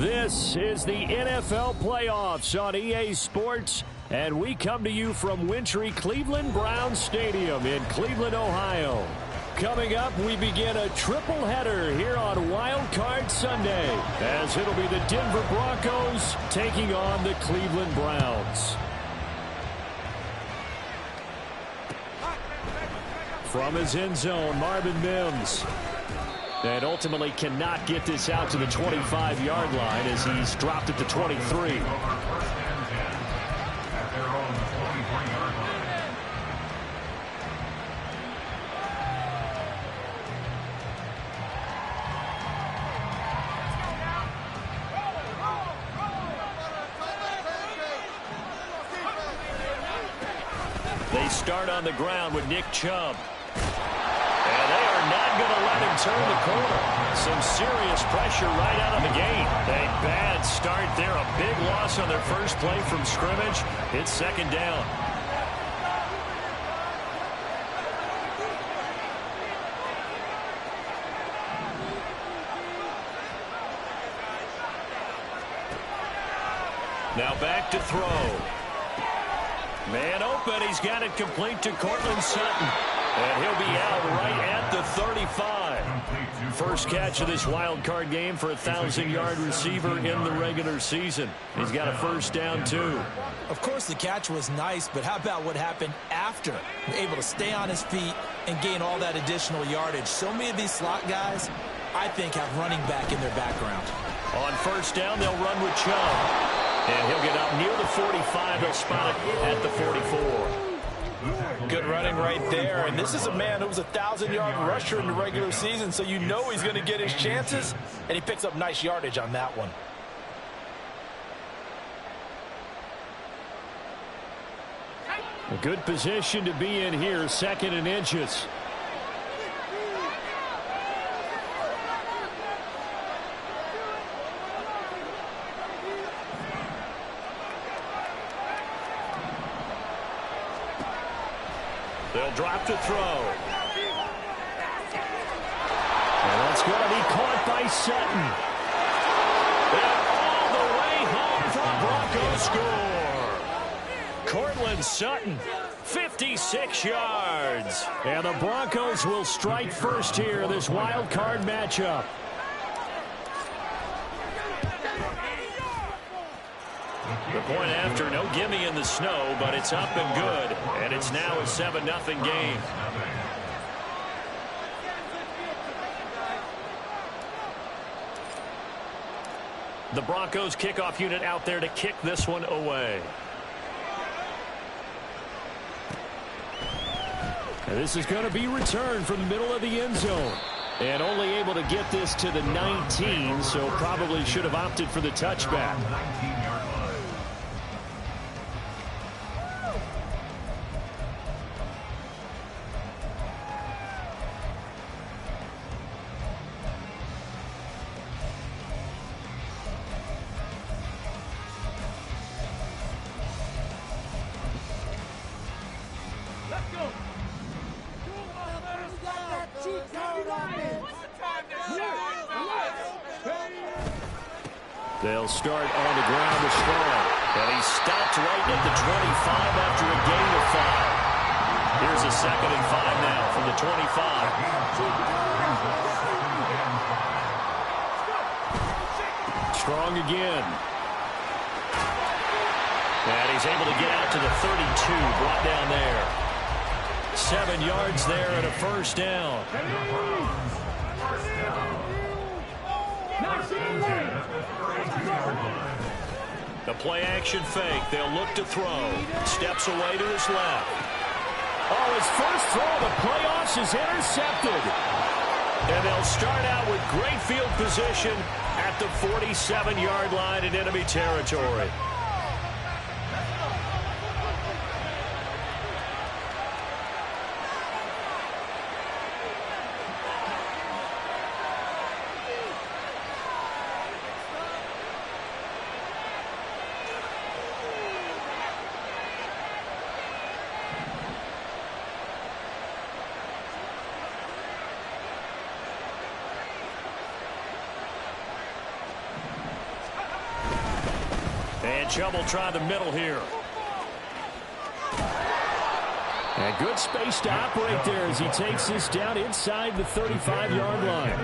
This is the NFL playoffs on EA Sports, and we come to you from wintry Cleveland Browns Stadium in Cleveland, Ohio. Coming up, we begin a triple header here on Wild Card Sunday, as it'll be the Denver Broncos taking on the Cleveland Browns. From his end zone, Marvin Mims. And ultimately cannot get this out to the 25-yard line as he's dropped it to 23. They start on the ground with Nick Chubb. Not going to let him turn the corner. Some serious pressure right out of the gate. A bad start there. A big loss on their first play from scrimmage. It's second down. Now back to throw. Man open. He's got it complete to Courtland Sutton. And he'll be out right at the 35. First catch of this wild card game for a 1,000-yard receiver in the regular season. He's got a first down, too. Of course, the catch was nice, but how about what happened after? Able to stay on his feet and gain all that additional yardage. So many of these slot guys, I think, have running back in their background. On first down, they'll run with Chubb. And he'll get up near the 45. They'll spot it at the 44. Good running right there, and this is a man who was a 1,000-yard rusher in the regular season, so you know he's going to get his chances, and he picks up nice yardage on that one. A good position to be in here, second and inches. They'll drop to throw. And that's going to be caught by Sutton. And all the way home for a Broncos score. Courtland Sutton, 56 yards. And the Broncos will strike first here, this wild card matchup. The point after, no gimme in the snow, but it's up and good, and it's now a 7-0 game. The Broncos kickoff unit out there to kick this one away. And this is going to be returned from the middle of the end zone. And only able to get this to the 19, so probably should have opted for the touchback. They'll start on the ground with Strong. And he stopped right at the 25 after a gain of 5. Here's a 2nd and 5 now from the 25. Strong again. And he's able to get out to the 32, brought down there. 7 yards there and a first down. The play action fake. They'll look to throw. Steps away to his left. Oh, his first throw of the playoffs is intercepted. And they'll start out with great field position at the 47-yard line in enemy territory. And Chubb will try the middle here. And good space to operate there as he takes this down inside the 35-yard line.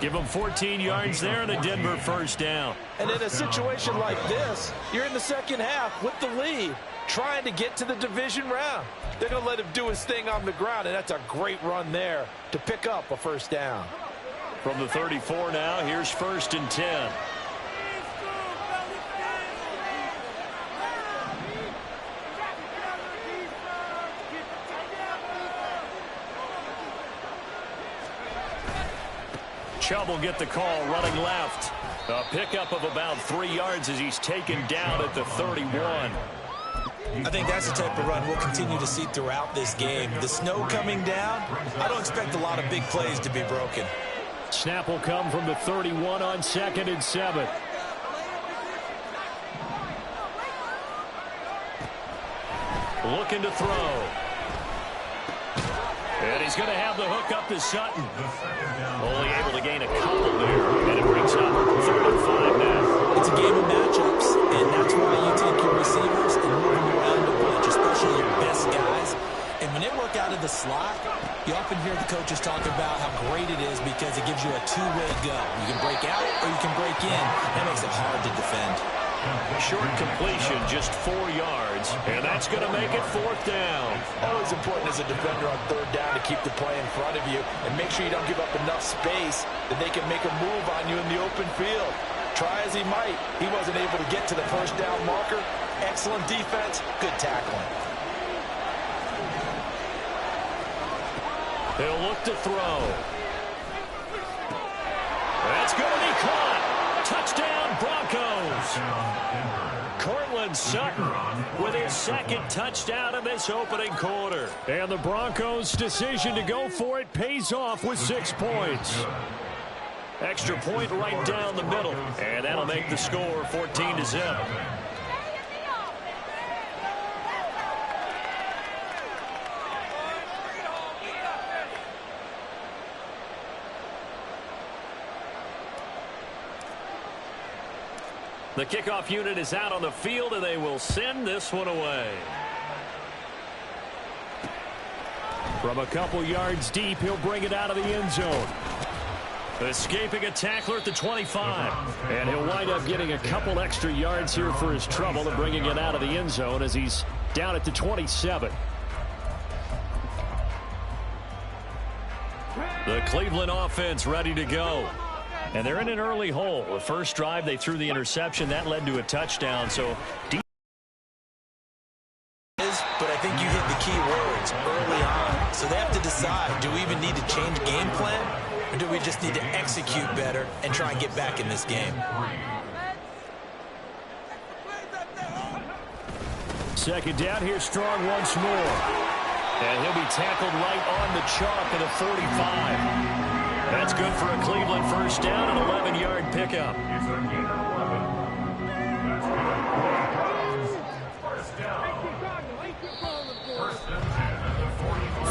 Give him 14 yards there and a Denver first down. And in a situation like this, you're in the second half with the lead, trying to get to the division round. They're going to let him do his thing on the ground, and that's a great run there to pick up a first down. From the 34 now, here's 1st and 10. Chubb will get the call running left. A pickup of about 3 yards as he's taken down at the 31. I think that's the type of run we'll continue to see throughout this game. The snow coming down, I don't expect a lot of big plays to be broken. Snap will come from the 31 on 2nd and 7. Looking to throw. And he's going to have the hook up to Sutton. Only able to gain a couple there. And it brings up 3rd and 5 now. It's a game of matchups, and that's why you take your receivers and move them around the bunch, especially your best guys. And when they work out of the slot, you often hear the coaches talk about how great it is because it gives you a two-way go. You can break out or you can break in. That makes it hard to defend. Short completion, just 4 yards, and that's going to make it 4th down. Always important as a defender on 3rd down to keep the play in front of you and make sure you don't give up enough space that they can make a move on you in the open field. Try as he might, he wasn't able to get to the first down marker. Excellent defense, good tackling. They'll look to throw. That's going to be caught. Touchdown, Broncos. Courtland Sutton with his 2nd touchdown in this opening quarter. And the Broncos' decision to go for it pays off with 6 points. Extra point right down the middle. And that'll make the score 14-0. The kickoff unit is out on the field, and they will send this one away. From a couple yards deep, he'll bring it out of the end zone. Escaping a tackler at the 25. And he'll wind up getting a couple extra yards here for his trouble and bringing it out of the end zone as he's down at the 27. The Cleveland offense ready to go. And they're in an early hole. The first drive, they threw the interception. That led to a touchdown. So, but I think you hit the key words early on. So they have to decide, do we even need to change game plan? Or do we just need to execute better and try and get back in this game? 2nd down, here's Strong once more. And he'll be tackled right on the chalk of the 45. That's good for a Cleveland first down, an 11-yard pickup.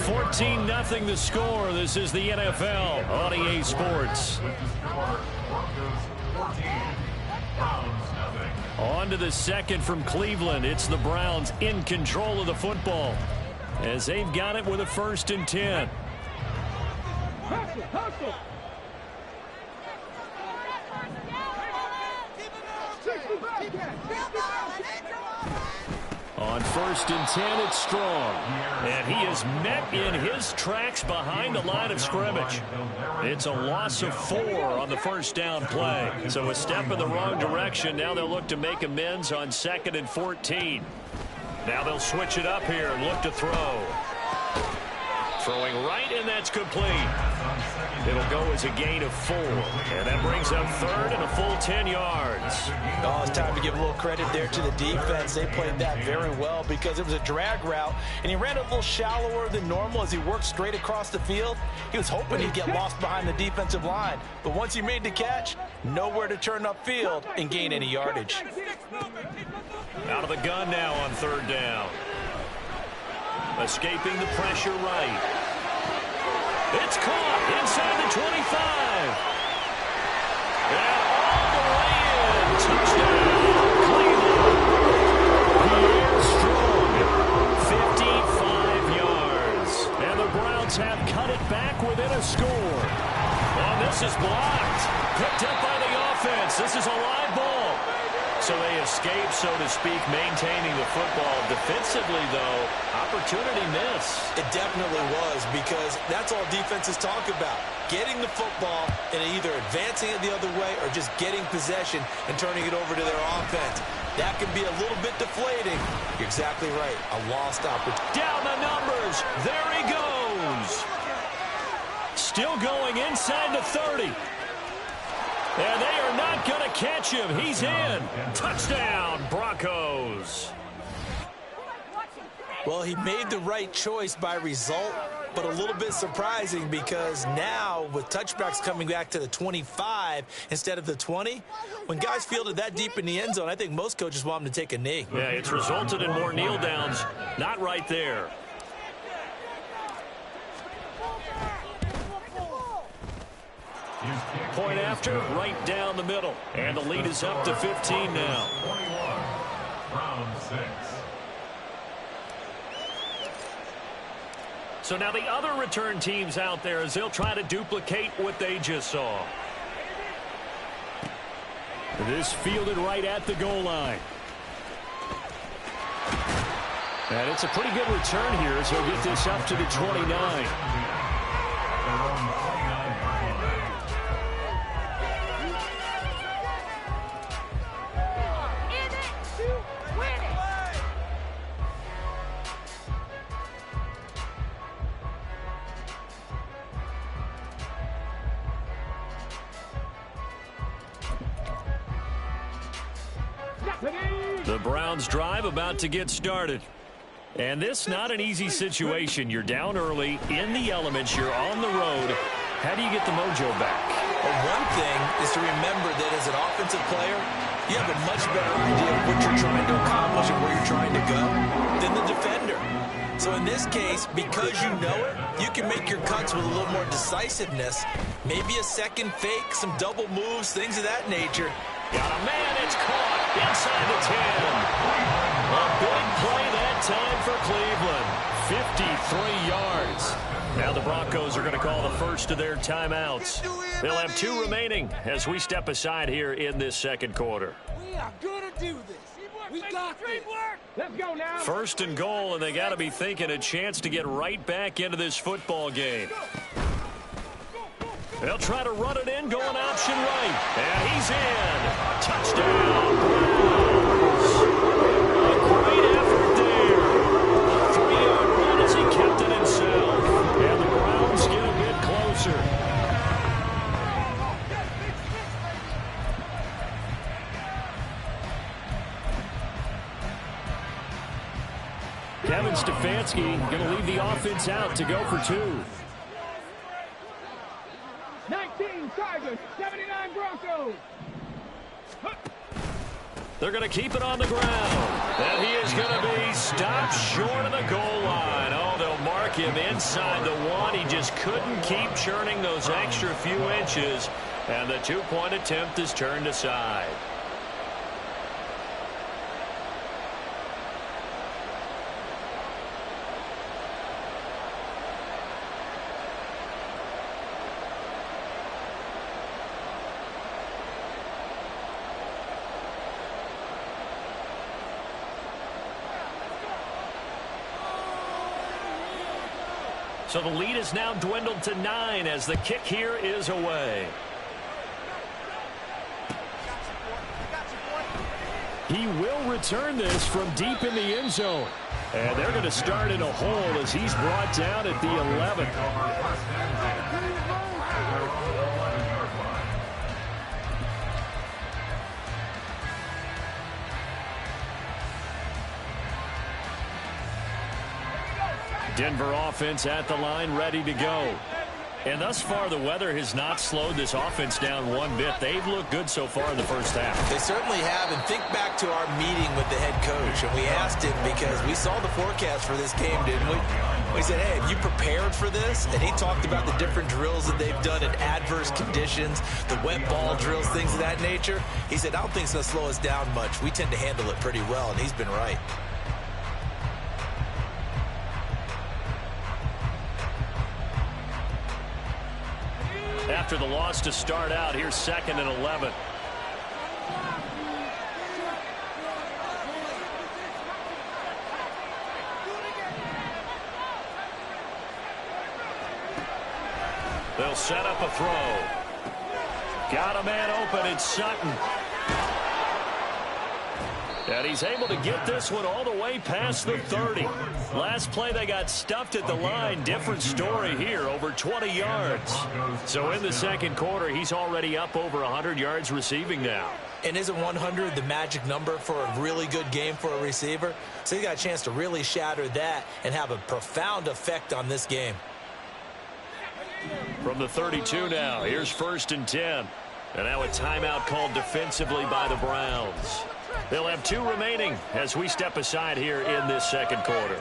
14-0 the score. This is the NFL on EA Sports. On to the 2nd from Cleveland. It's the Browns in control of the football as they've got it with a 1st and 10. On 1st and 10, it's Strong. And he is met in his tracks behind the line of scrimmage. It's a loss of 4 on the first down play. So a step in the wrong direction. Now they'll look to make amends on 2nd and 14. Now they'll switch it up here and look to throw. Throwing right, and that's complete. It'll go as a gain of 4. And that brings up 3rd and a full 10 yards. Oh, it's time to give a little credit there to the defense. They played that very well because it was a drag route, and he ran a little shallower than normal as he worked straight across the field. He was hoping he'd get lost behind the defensive line. But once he made the catch, nowhere to turn upfield and gain any yardage. Out of the gun now on 3rd down. Escaping the pressure right. It's caught inside the 25. And all the way in. Touchdown, Cleveland. going to score. Oh, this is blocked. Picked up by the offense. This is a live ball. So they escape, so to speak, maintaining the football. Defensively, though, opportunity miss. It definitely was, because that's all defenses talk about. Getting the football and either advancing it the other way or just getting possession and turning it over to their offense. That can be a little bit deflating. You're exactly right. A lost opportunity. Down the numbers. There he goes. Still going inside the 30. And they are not going to catch him. He's in. Touchdown, Broncos. Well, he made the right choice by result, but a little bit surprising because now with touchbacks coming back to the 25 instead of the 20, when guys fielded that deep in the end zone, I think most coaches want them to take a knee. Yeah, it's resulted in more kneel downs. Not right there. Point after, right down the middle. And the lead is up to 15 now. 21, round 6. So now the other return teams out there as they'll try to duplicate what they just saw. This fielded right at the goal line. And it's a pretty good return here as he'll get this up to the 29. The Browns drive about to get started. And this not an easy situation. You're down early, in the elements, you're on the road. How do you get the mojo back? Well, one thing is to remember that as an offensive player, you have a much better idea of what you're trying to accomplish and where you're trying to go than the defender. So in this case, because you know it, you can make your cuts with a little more decisiveness. Maybe a second fake, some double moves, things of that nature. Got a man, it's caught inside the 10. A big play that time for Cleveland. 53 yards. Now the Broncos are going to call the first of their timeouts. They'll have 2 remaining as we step aside here in this second quarter. We are going to do this. We got this. Let's go now. First and goal, and they got to be thinking a chance to get right back into this football game. They'll try to run it in, going option right. And he's in. Touchdown, Browns. A great effort there. A 3-yard run as he kept it himself. And the Browns get a bit closer. Kevin Stefanski going to leave the offense out to go for 2. 19 Chargers, 79 Broncos. They're going to keep it on the ground. And he is going to be stopped short of the goal line. Oh, they'll mark him inside the 1. He just couldn't keep churning those extra few inches. And the 2-point attempt is turned aside. So the lead is now dwindled to 9 as the kick here is away. He will return this from deep in the end zone. And they're going to start in a hole as he's brought down at the 11. Denver offense at the line, ready to go. And thus far, the weather has not slowed this offense down one bit. They've looked good so far in the first half. They certainly have. And think back to our meeting with the head coach. And we asked him because we saw the forecast for this game, didn't we? We said, hey, have you prepared for this? And he talked about the different drills that they've done in adverse conditions, the wet ball drills, things of that nature. He said, I don't think it's going to slow us down much. We tend to handle it pretty well, and he's been right. after the loss to start out. Here's 2nd and 11. They'll set up a throw. Got a man open. It's Sutton. And he's able to get this one all the way past the 30. Last play, they got stuffed at the line. Different story here, over 20 yards. So in the second quarter, he's already up over 100 yards receiving now. And isn't 100 the magic number for a really good game for a receiver? So he got a chance to really shatter that and have a profound effect on this game. From the 32 now, here's 1st and 10. And now a timeout called defensively by the Browns. They'll have 2 remaining as we step aside here in this second quarter.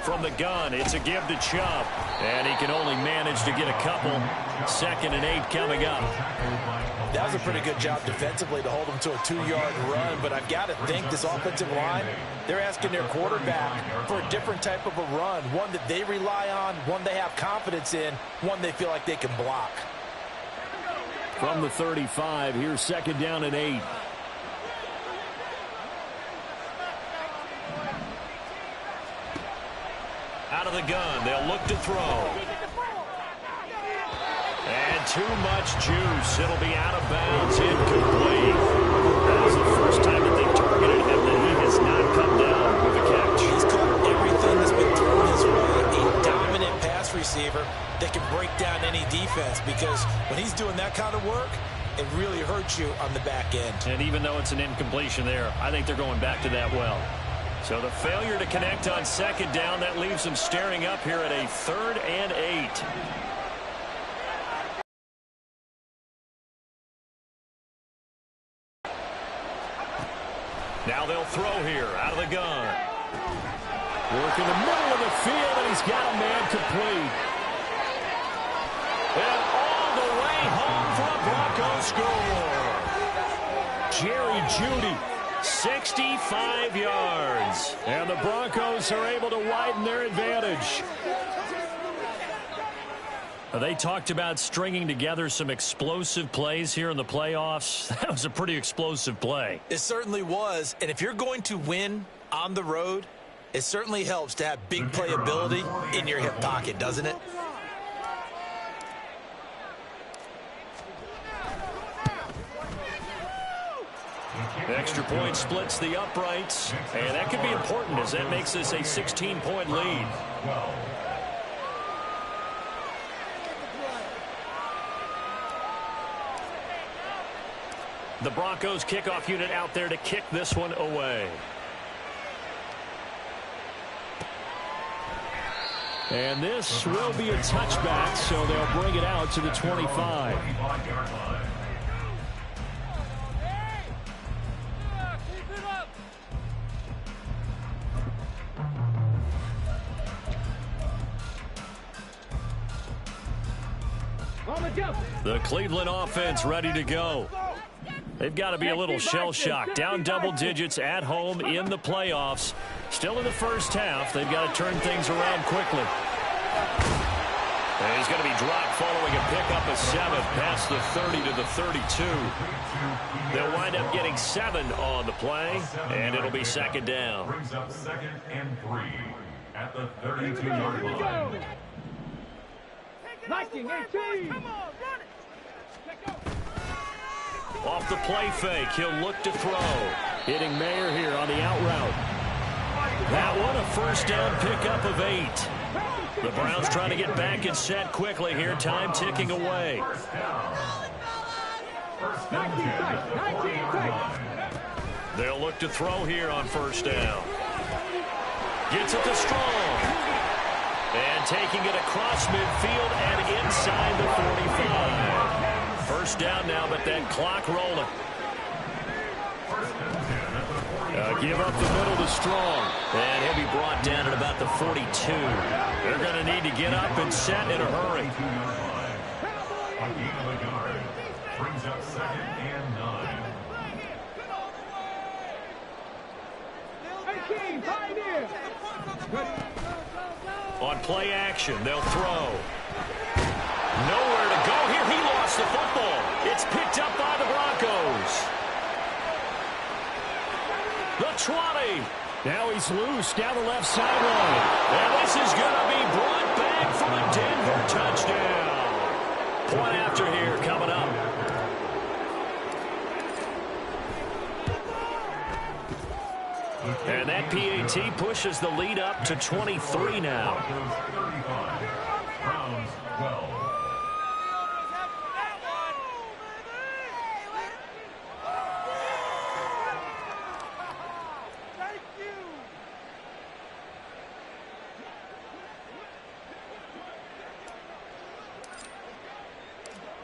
From the gun, it's a give to Chubb. And he can only manage to get a couple. 2nd and 8 coming up. That was a pretty good job defensively to hold them to a 2-yard run, but I've got to think this offensive line, they're asking their quarterback for a different type of a run, one that they rely on, one they have confidence in, one they feel like they can block. From the 35, here's 2nd down and 8. Out of the gun, they'll look to throw. And too much juice. It'll be out of bounds, incomplete. That is the first time that they've targeted him that he has not come down with a catch. He's caught everything that's been thrown his way. A dominant pass receiver that can break down any defense, because when he's doing that kind of work, it really hurts you on the back end. And even though it's an incompletion there, I think they're going back to that well. So the failure to connect on 2nd down, that leaves them staring up here at a 3rd and 8. Now they'll throw here out of the gun. Work in the middle of the field, and he's got a man complete. And all the way home for a Bronco score. Jerry Jeudy, 65 yards. And the Broncos are able to widen their advantage. They talked about stringing together some explosive plays here in the playoffs. That was a pretty explosive play. It certainly was. And if you're going to win on the road, it certainly helps to have big playability in your hip pocket, doesn't it? Extra point splits the uprights. And that could be important as that makes this a 16-point lead. The Broncos kickoff unit out there to kick this one away. And this will be a touchback, so they'll bring it out to the 25. The Cleveland offense ready to go. They've got to be a little shell-shocked. Down double digits at home in the playoffs. Still in the first half. They've got to turn things around quickly. And he's going to be dropped following a pickup of 7 past the 30 to the 32. They'll wind up getting 7 on the play, and it'll be 2nd down. Brings up 2nd and 3 at the 32-yard line. 19-18. Come on, run it. Off the play fake, he'll look to throw. Hitting Mayer here on the out route. That one a first down pickup of 8. The Browns trying to get back and set quickly here. Time ticking away. They'll look to throw here on 1st down. Gets it to Strong. And taking it across midfield and inside the 45. First down now, but that clock rolling. Give up the middle to Strong. And he'll be brought down at about the 42. They're going to need to get up and set in a hurry. A gain of a yard brings up 2nd and 9. On play action, they'll throw. Nowhere to go here. He lost the football. It's picked up by the Broncos. The 20. Now he's loose down the left sideline. And this is going to be brought back for a Denver touchdown. Point after here coming up. And that PAT pushes the lead up to 23 now. Browns 12.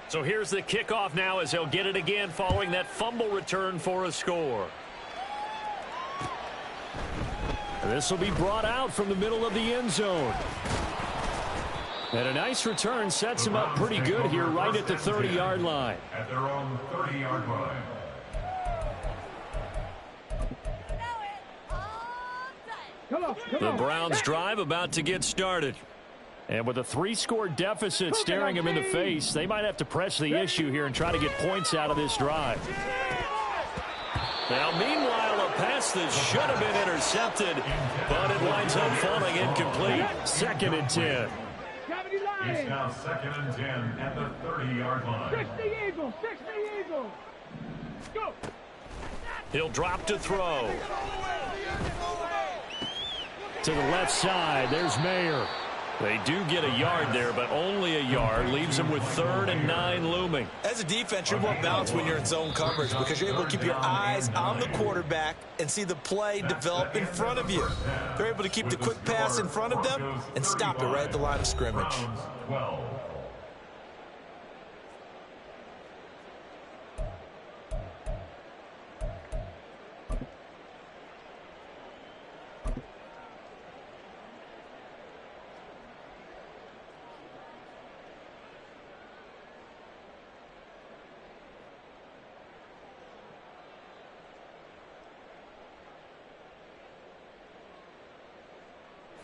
So here's the kickoff now as he'll get it again following that fumble return for a score. And this will be brought out from the middle of the end zone. And a nice return sets him up pretty good here right at the 30-yard line. At their own 30-yard line. The Browns drive about to get started. And with a 3-score deficit staring him in the face, they might have to press the issue here and try to get points out of this drive. Now, meanwhile, a pass that should have been intercepted, but it winds up falling incomplete. 2nd and 10. It's now 2nd and 10 at the 30-yard line. 60 Eagles, 60 Eagles. Go. He'll drop to throw. To the left side, there's Mayer. They do get a yard there, but only a yard. Leaves them with 3rd and 9 looming. As a defense, you're more balanced when you're in zone coverage because you're able to keep your eyes on the quarterback and see the play develop in front of you. They're able to keep the quick pass in front of them and stop it right at the line of scrimmage. 12.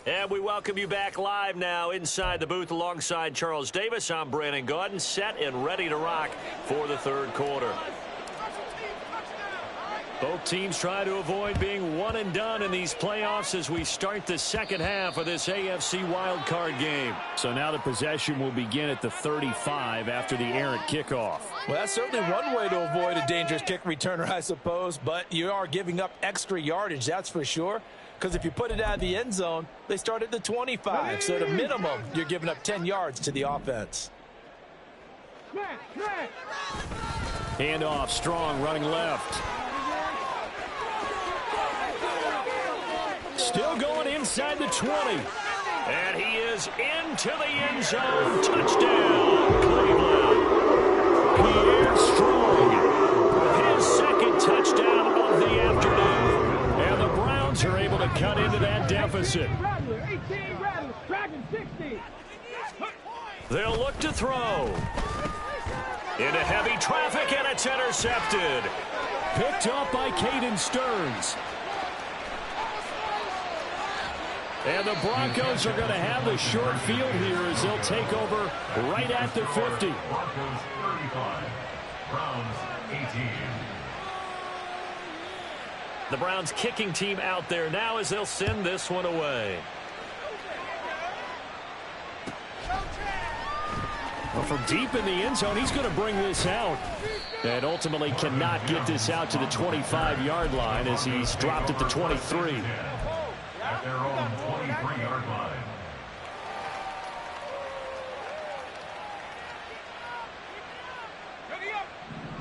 And we welcome you back live now inside the booth alongside Charles Davis. I'm Brandon Gaudin, set and ready to rock for the 3rd quarter. Both teams try to avoid being one and done in these playoffs as we start the 2nd half of this AFC wildcard game. So now the possession will begin at the 35 after the errant kickoff. Well, that's certainly one way to avoid a dangerous kick returner, I suppose, but you are giving up extra yardage, that's for sure. Because if you put it out of the end zone, they start at the 25. So at a minimum, you're giving up 10 yards to the offense. Handoff, Strong running left. Still going inside the 20. And he is into the end zone. Touchdown, Cleveland. Pierre Strong. His 2nd touchdown of the afternoon. And the Browns are able to cut into that deficit. They'll look to throw. Into heavy traffic, and it's intercepted. Picked up by Caden Stearns. And the Broncos are going to have the short field here as they'll take over right at the 50. Broncos 35. Browns 18. The Browns kicking team out there now as they'll send this one away. Well, from deep in the end zone, he's going to bring this out. And ultimately cannot get this out to the 25-yard line as he's dropped at the 23. At their own 23-yard line.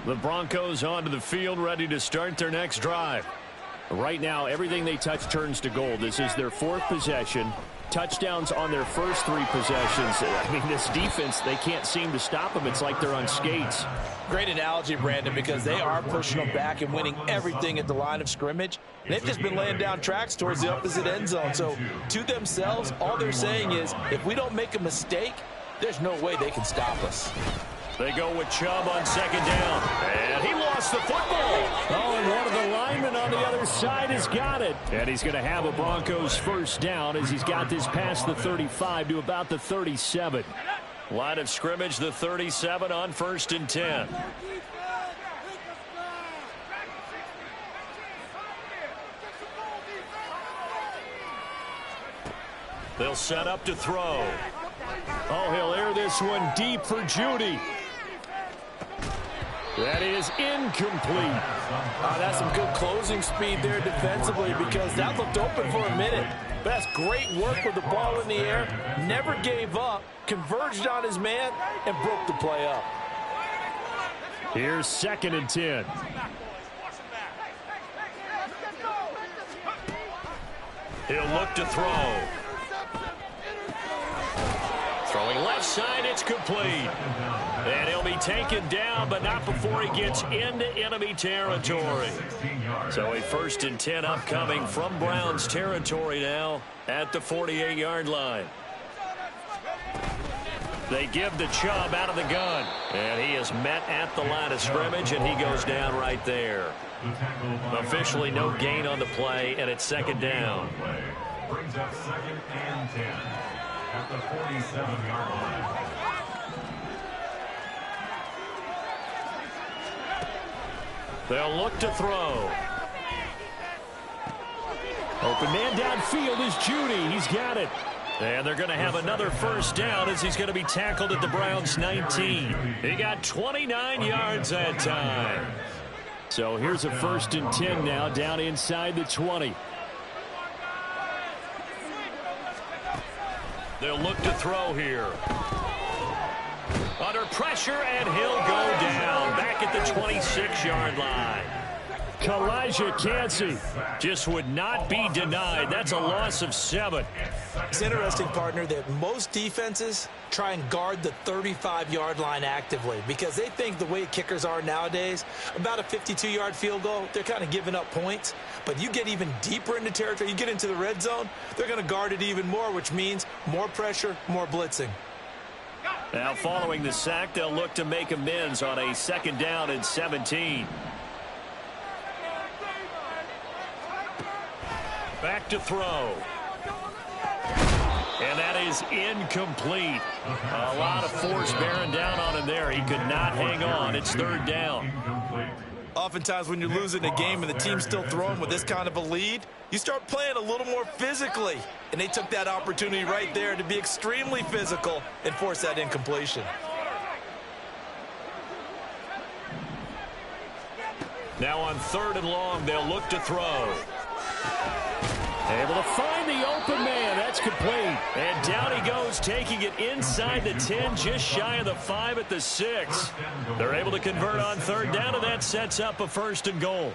The Broncos onto the field, ready to start their next drive. Right now, everything they touch turns to gold. This is their 4th possession. touchdowns on their first 3 possessions. I mean, this defense, they can't seem to stop them. It's like they're on skates. Great analogy, Brandon, because they are pushing them back and winning everything at the line of scrimmage. They've just been laying down tracks towards the opposite end zone. So to themselves, all they're saying is, if we don't make a mistake, there's no way they can stop us. They go with Chubb on 2nd down. And he lost the football. Oh, and one of the linemen on the other side has got it. And he's going to have a Broncos first down as he's got this past the 35 to about the 37. Line of scrimmage, the 37 on 1st and 10. They'll set up to throw. Oh, he'll air this one deep for Judy. That is incomplete. That's some good closing speed there defensively because that looked open for a minute. But that's great work with the ball in the air. Never gave up, converged on his man, and broke the play up. Here's 2nd and 10. He'll look to throw. Throwing left side, it's complete. And he'll be taken down, but not before he gets into enemy territory. So a 1st and 10 upcoming from Browns territory now at the 48-yard line. They give the Chubb out of the gun. And he is met at the line of scrimmage, and he goes down right there. Officially no gain on the play, and it's 2nd down. Brings up 2nd and 10 at the 47-yard line. They'll look to throw. Open man downfield is Judy. He's got it. And they're going to have another first down as he's going to be tackled at the Browns 19. He got 29 yards that time. So here's a 1st and 10 now down inside the 20. They'll look to throw here. Under pressure, and he'll go down back at the 26-yard line. Kalijah Kancey just would not be denied. That's a loss of 7. It's interesting, partner, that most defenses try and guard the 35-yard line actively because they think the way kickers are nowadays, about a 52-yard field goal, they're kind of giving up points. But you get even deeper into territory, you get into the red zone, they're going to guard it even more, which means more pressure, more blitzing. Now following the sack, they'll look to make amends on a 2nd down and 17. Back to throw. And that is incomplete. A lot of force bearing down on him there. He could not hang on. It's 3rd down. Oftentimes when you're losing a game and the team's still throwing with this kind of a lead, you start playing a little more physically. And they took that opportunity right there to be extremely physical and force that incompletion. Now on 3rd and long, they'll look to throw. Able to find the open man. That's complete. And down he goes, taking it inside the 10, just shy of the 5 at the 6. They're able to convert on 3rd down, and that sets up a 1st and goal.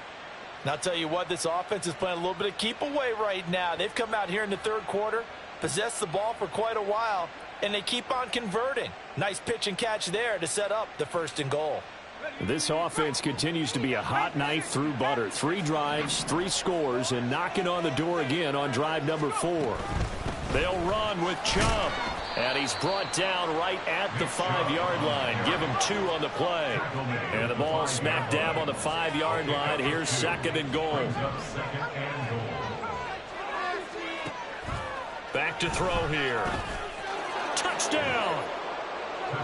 And I'll tell you what, this offense is playing a little bit of keep away right now. They've come out here in the 3rd quarter, possessed the ball for quite a while, and they keep on converting. Nice pitch and catch there to set up the 1st and goal. This offense continues to be a hot knife through butter. 3 drives, 3 scores, and knocking on the door again on drive number 4. They'll run with Chubb. And he's brought down right at the 5-yard line. Give him 2 on the play. And the ball smack dab on the 5-yard line. Here's 2nd and goal. Back to throw here. Touchdown!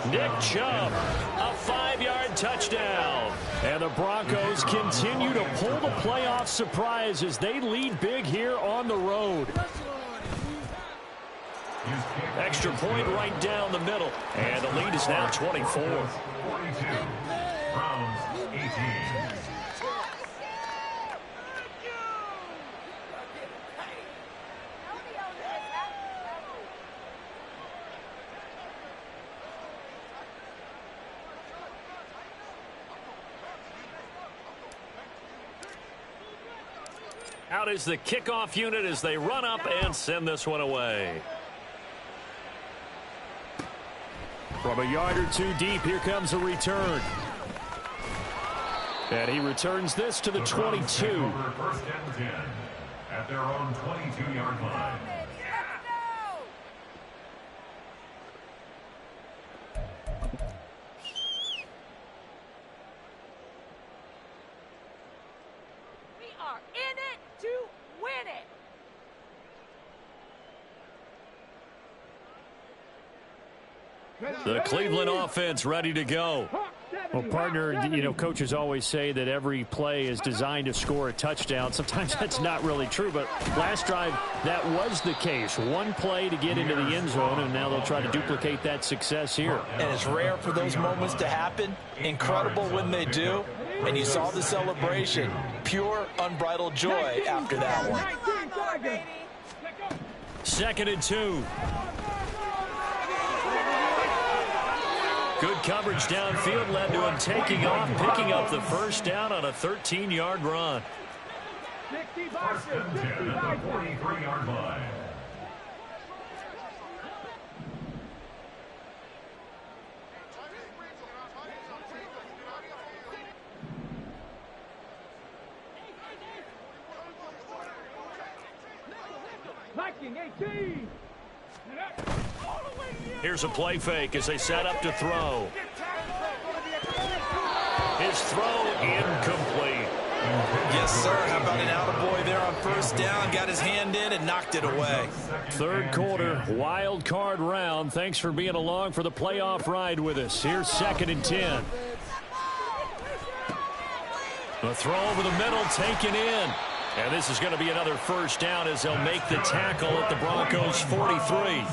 Nick Chubb, a 5-yard touchdown. And the Broncos continue to pull the playoff surprise as they lead big here on the road. Extra point right down the middle. And the lead is now 24. 42. Browns 18. Out is the kickoff unit as they run up and send this one away. From a yard or two deep, here comes a return. And he returns this to the 22. First and 10 at their own 22-yard line. We are in it to win it. The Cleveland offense ready to go. Well, partner, you know, coaches always say that every play is designed to score a touchdown. Sometimes that's not really true, but last drive, that was the case. One play to get into the end zone, and now they'll try to duplicate that success here. And it's rare for those moments to happen. Incredible when they do. And you saw the celebration. Pure, unbridled joy after that one. 2nd and 2. Good coverage downfield led to him taking off, picking up the first down on a 13-yard run. First and 10 at the 43-yard line. Here's a play fake as they set up to throw. His throw incomplete. Yes, sir. How about an attaboy there on first down? Got his hand in and knocked it away. Third quarter, wild card round. Thanks for being along for the playoff ride with us. Here's 2nd and 10. The throw over the middle taken in. And this is going to be another first down as they'll make the tackle at the Broncos' 43.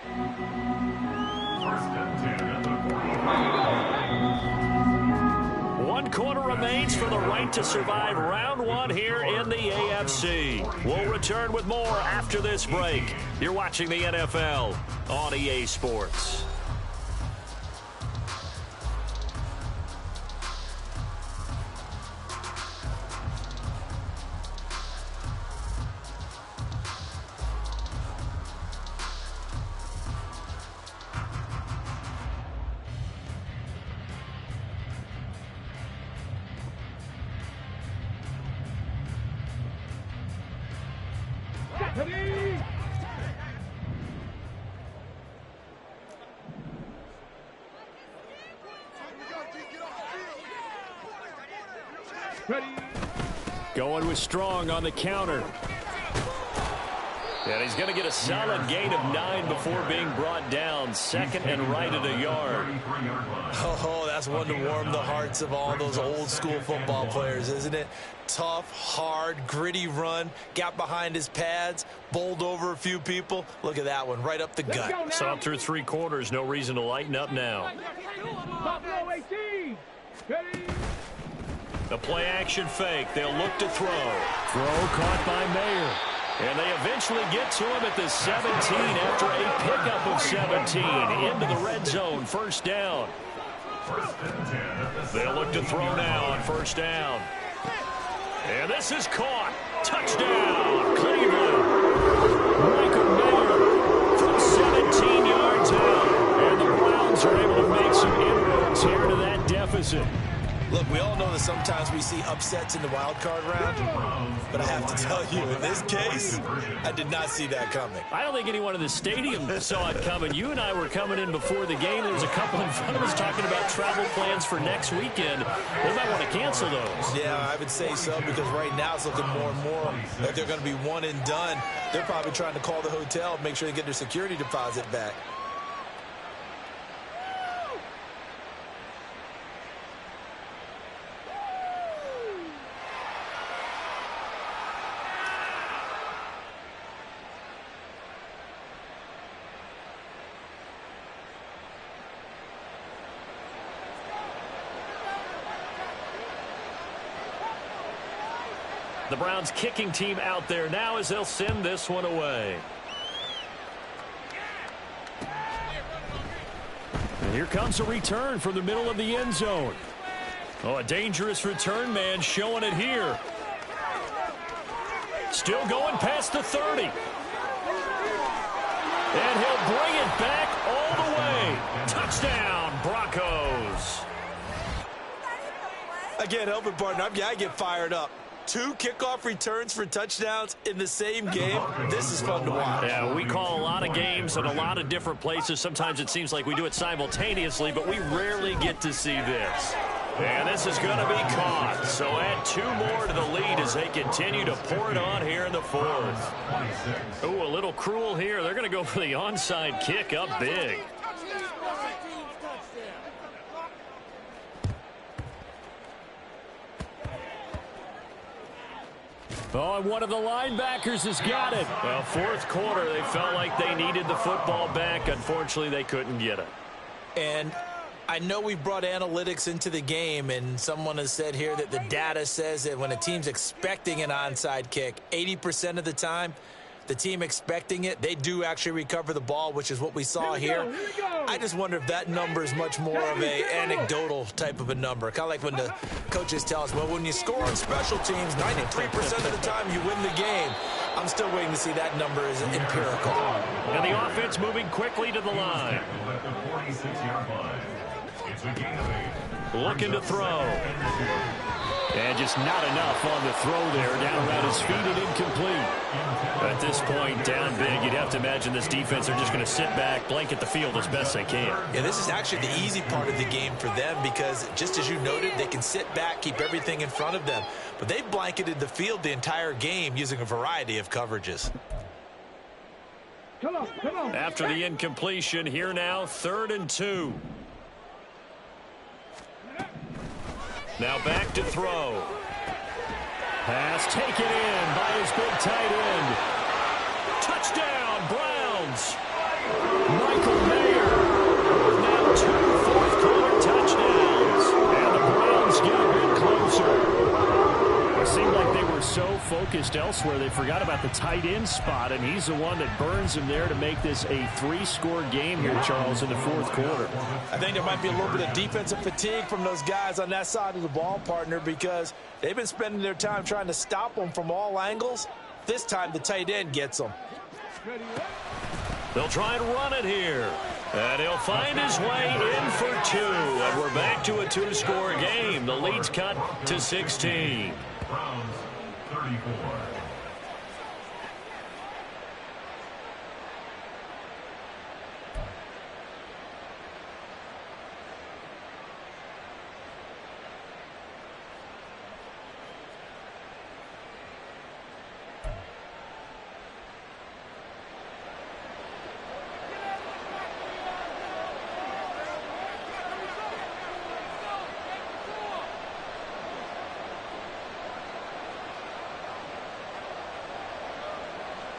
First and 10 at the 45. 1 quarter remains for the right to survive round 1 here in the AFC. We'll return with more after this break. You're watching the NFL on EA Sports. Going with Strong on the counter. And he's going to get a solid gain of 9 before being brought down. 2nd and right at a yard. Oh, that's one to warm the hearts of all those old school football players, isn't it? Tough, hard, gritty run. Got behind his pads, bowled over a few people. Look at that one, right up the gut. Saw through 3 quarters. No reason to lighten up now. The play action fake. They'll look to throw. Throw caught by Mayer. And they eventually get to him at the 17 after a pickup of 17 into the red zone. First down. They'll look to throw now on first down. And this is caught. Touchdown, Cleveland. Michael Mayer from 17 yards out. And the Browns are able to make some inroads here to that deficit. Look, we all know that sometimes we see upsets in the wild card round, but I have to tell you, in this case, I did not see that coming. I don't think anyone in the stadium saw it coming. You and I were coming in before the game. There was a couple in front of us talking about travel plans for next weekend. They might want to cancel those. Yeah, I would say so, because right now it's looking more and more like they're going to be one and done. They're probably trying to call the hotel, make sure they get their security deposit back. The Browns kicking team out there now as they'll send this one away. And here comes a return from the middle of the end zone. Oh, a dangerous return man showing it here. Still going past the 30. And he'll bring it back all the way. Touchdown, Broncos. I can't help it, partner. I get fired up. 2 kickoff returns for touchdowns in the same game. This is fun to watch. Yeah, we call a lot of games in a lot of different places. Sometimes it seems like we do it simultaneously, but we rarely get to see this. And this is going to be caught. So add 2 more to the lead as they continue to pour it on here in the 4th. Ooh, a little cruel here. They're going to go for the onside kick up big. Oh, and one of the linebackers has got it. Well, 4th quarter, they felt like they needed the football back. Unfortunately, they couldn't get it. And I know we brought analytics into the game, and someone has said here that the data says that when a team's expecting an onside kick, 80% of the time, the team expecting it, they do actually recover the ball, which is what we saw here. I just wonder if that number is much more of a anecdotal type of a number. Kind of like when the coaches tell us, well, when you score on special teams, 93% of the time you win the game. I'm still waiting to see that number is empirical. And the offense moving quickly to the line. Looking to throw. And just not enough on the throw there. Down around his feet and incomplete. At this point, down big, you'd have to imagine this defense are just going to sit back, blanket the field as best they can. Yeah, this is actually the easy part of the game for them because, just as you noted, they can sit back, keep everything in front of them. But they've blanketed the field the entire game using a variety of coverages. Come on. After the incompletion, here now, 3rd and 2. Now back to throw. Pass taken in by his big tight end. Touchdown, Browns. Michael Mayer with now 2 4th-quarter touchdowns. And the Browns get a bit closer. It seemed like they were so focused elsewhere they forgot about the tight end spot, and he's the one that burns him there to make this a 3-score game here, Charles, in the 4th quarter. I think there might be a little bit of defensive fatigue from those guys on that side of the ball, partner, because they've been spending their time trying to stop them from all angles. This time the tight end gets them. They'll try and run it here. And he'll find his way in for 2. And we're back to a 2-score game. The lead's cut to 16. Browns 34.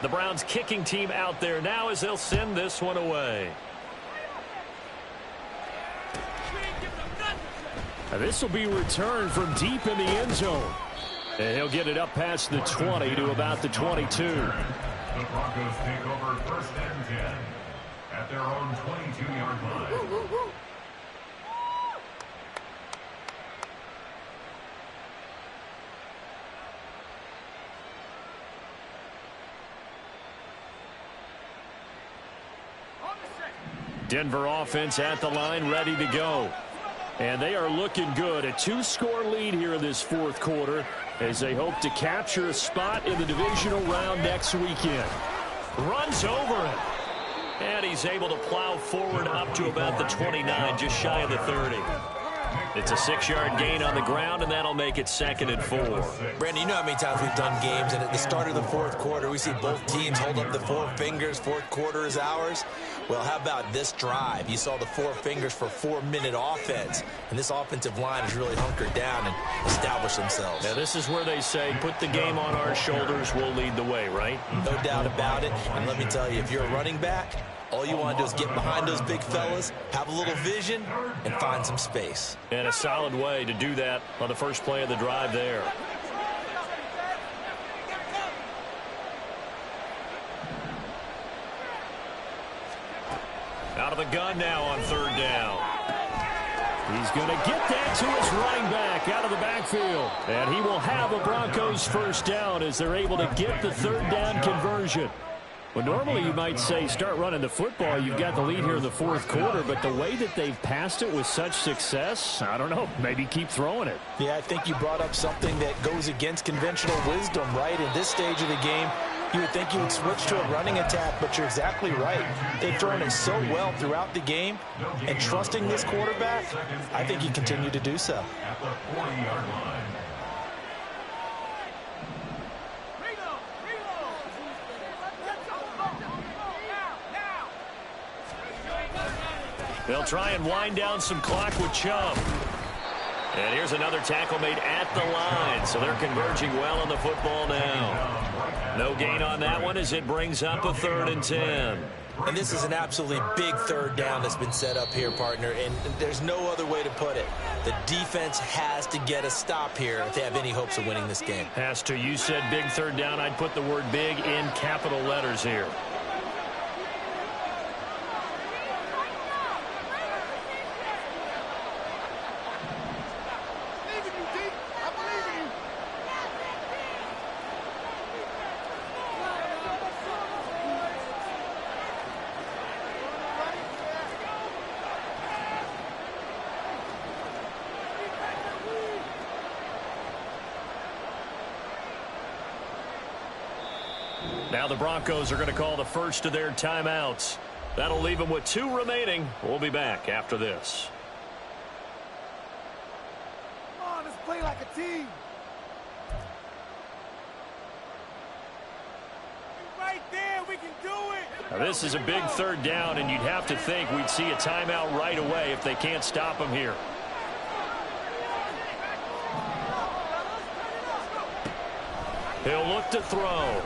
The Browns kicking team out there now as they'll send this one away. And this will be returned from deep in the end zone. And he'll get it up past the 20 to about the 22. The Broncos take over 1st and 10 at their own 22-yard line. Denver offense at the line, ready to go. And they are looking good. A 2-score lead here in this 4th quarter as they hope to capture a spot in the divisional round next weekend. Runs over it. And he's able to plow forward up to about the 29, just shy of the 30. It's a 6-yard gain on the ground, and that'll make it 2nd and 4. Brandon, you know how many times we've done games, and at the start of the 4th quarter, we see both teams hold up the 4 fingers, 4th quarter is ours. Well, how about this drive? You saw the 4 fingers for 4-minute offense, and this offensive line has really hunkered down and established themselves. Now, this is where they say, put the game on our shoulders, we'll lead the way, right? No doubt about it, and let me tell you, if you're a running back, all you want to do is get behind those big fellas, have a little vision, and find some space. And a solid way to do that on the first play of the drive there. Out of the gun now on 3rd down. He's going to get that to his running back out of the backfield. And he will have a Broncos 1st down as they're able to get the 3rd down conversion. Well, normally you might say start running the football. You've got the lead here in the fourth quarter, but the way that they've passed it with such success, I don't know, maybe keep throwing it. Yeah, I think you brought up something that goes against conventional wisdom, right? In this stage of the game, you would think you would switch to a running attack, but you're exactly right. They've thrown it so well throughout the game, and trusting this quarterback, I think you continue to do so. At the 40-yard line. They'll try and wind down some clock with Chubb. And here's another tackle made at the line, so they're converging well on the football now. No gain on that one as it brings up a 3rd and 10. And this is an absolutely big 3rd down that's been set up here, partner, and there's no other way to put it. The defense has to get a stop here if they have any hopes of winning this game. Has to. You said big 3rd down. I'd put the word big in capital letters here. Now the Broncos are going to call the first of their timeouts. That'll leave them with 2 remaining. We'll be back after this. Come on, let's play like a team. Right there, we can do it. Now this is a big 3rd down, and you'd have to think we'd see a timeout right away if they can't stop them here. He'll look to throw.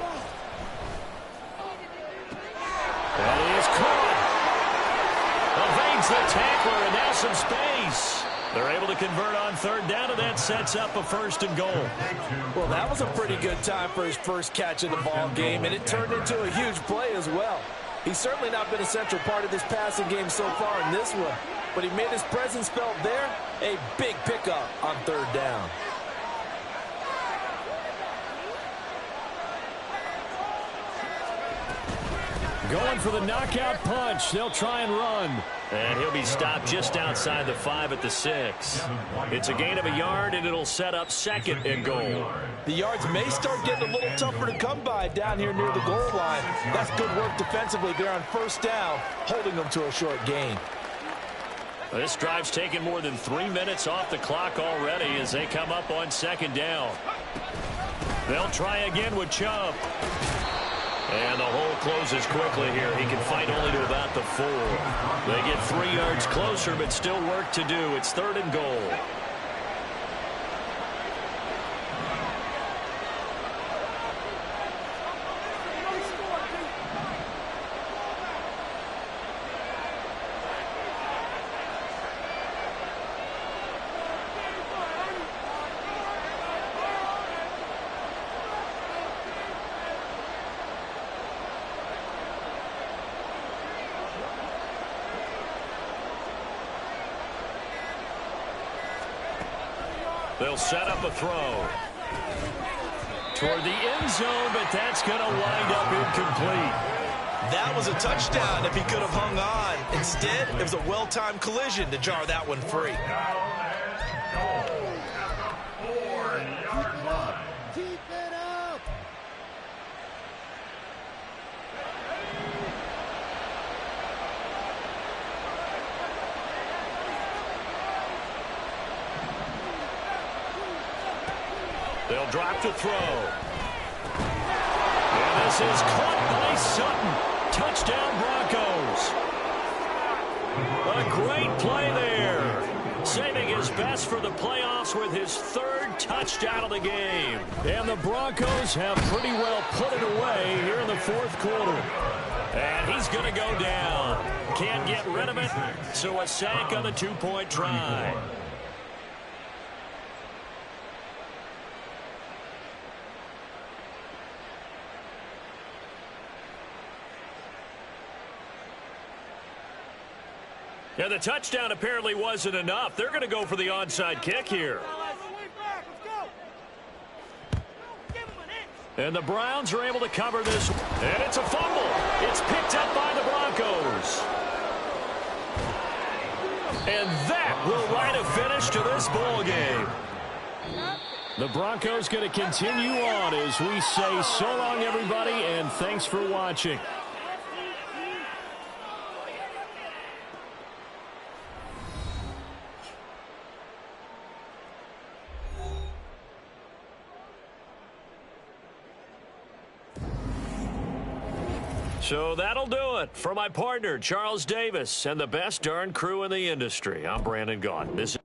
That is caught. Evades the tackler, and now some space. They're able to convert on 3rd down, and that sets up a 1st and goal. Well, that was a pretty good time for his first catch of the ball game, and it turned into a huge play as well. He's certainly not been a central part of this passing game so far in this one, but he made his presence felt there. A big pickup on 3rd down. Going for the knockout punch. They'll try and run. And he'll be stopped just outside the 5 at the 6. It's a gain of a yard, and it'll set up 2nd and goal. The yards may start getting a little tougher to come by down here near the goal line. That's good work defensively there on 1st down, holding them to a short gain. This drive's taken more than 3 minutes off the clock already as they come up on 2nd down. They'll try again with Chubb. And the hole closes quickly here. He can fight only to about the 4. They get 3 yards closer, but still work to do. It's 3rd and goal. They'll set up a throw toward the end zone, but that's going to wind up incomplete. That was a touchdown if he could have hung on. Instead, it was a well-timed collision to jar that one free. Keep it up. They'll drop to throw. And this is caught by Sutton. Touchdown Broncos. A great play there. Saving his best for the playoffs with his 3rd touchdown of the game. And the Broncos have pretty well put it away here in the 4th quarter. And he's going to go down. Can't get rid of it, so a sack on the 2-point try. Yeah, the touchdown apparently wasn't enough. They're going to go for the onside kick here. And the Browns are able to cover this. And it's a fumble. It's picked up by the Broncos. And that will write a finish to this ball game. The Broncos going to continue on as we say so long, everybody, and thanks for watching. So that'll do it for my partner, Charles Davis, and the best darn crew in the industry. I'm Brandon Gaudin. This is